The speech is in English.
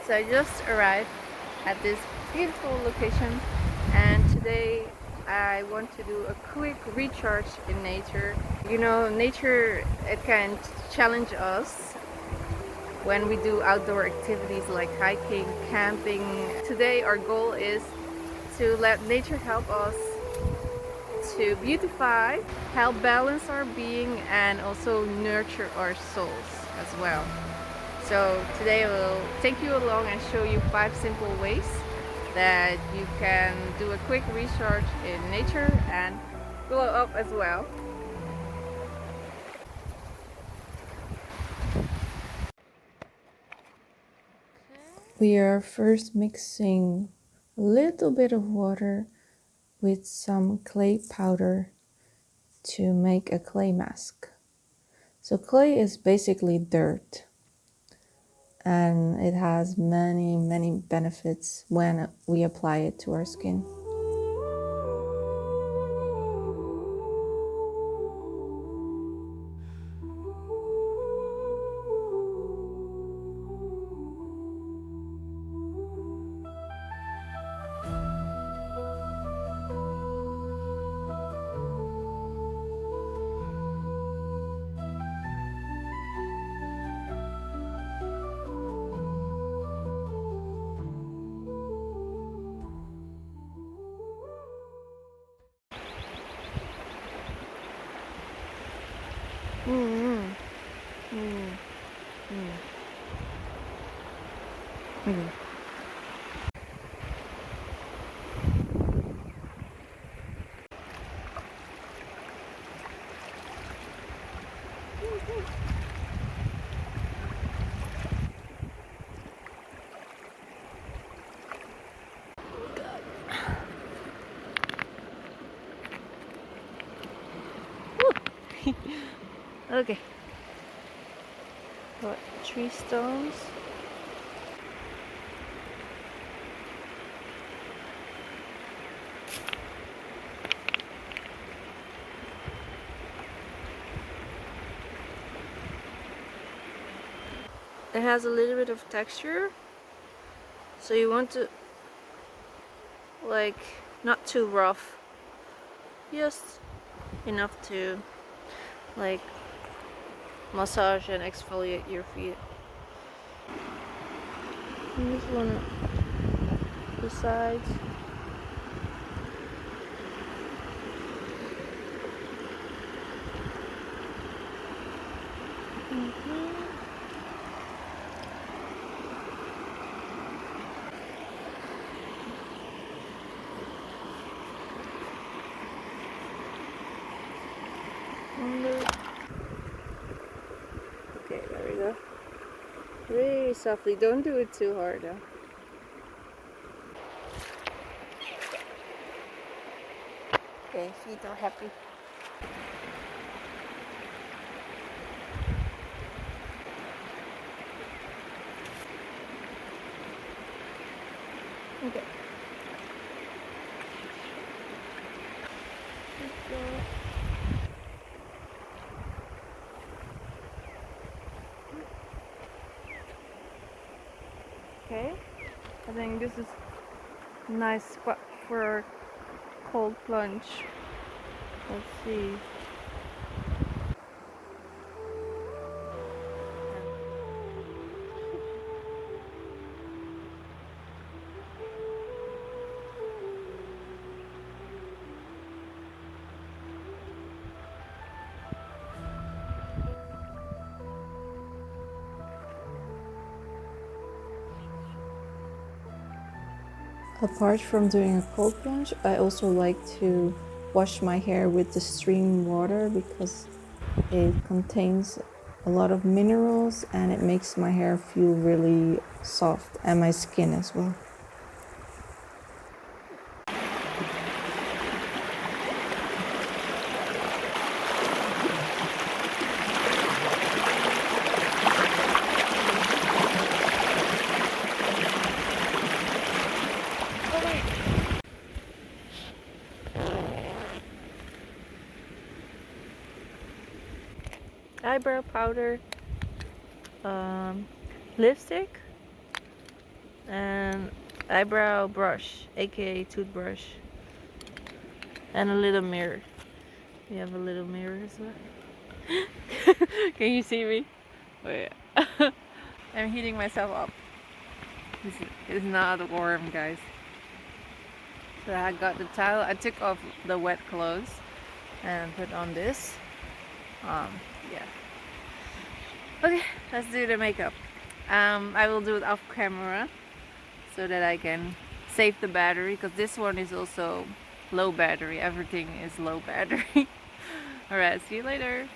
So I just arrived at this beautiful location, and today I want to do a quick recharge in nature. You know, nature, it can challenge us when we do outdoor activities like hiking, camping. Today our goal is to let nature help us to beautify, help balance our being, and also nurture our souls as well. So today I will take you along and show you 5 simple ways that you can do a quick recharge in nature and glow up as well. We are first mixing a little bit of water with some clay powder to make a clay mask. So clay is basically dirt, and it has many benefits when we apply it to our skin. Mm, mm, mm, mm. Okay, got 3 stones. It has a little bit of texture, so you want to, like, not too rough, just enough to, like, massage and exfoliate your feet. And this one, the sides. Okay, there we go. Really softly, don't do it too hard though. Okay, feet are happy. Okay. Okay, I think this is a nice spot for cold plunge. Let's see. Apart from doing a cold plunge, I also like to wash my hair with the stream water because it contains a lot of minerals and it makes my hair feel really soft, and my skin as well. Eyebrow powder, lipstick, and eyebrow brush, aka toothbrush, and a little mirror. We have a little mirror as well. Can you see me? Wait. I'm heating myself up. This is not warm, guys. So I got the towel. I took off the wet clothes and put on this. Yeah. Okay, let's do the makeup. I will do it off camera so that I can save the battery, because this one is also low battery. Everything is low battery. Alright, see you later.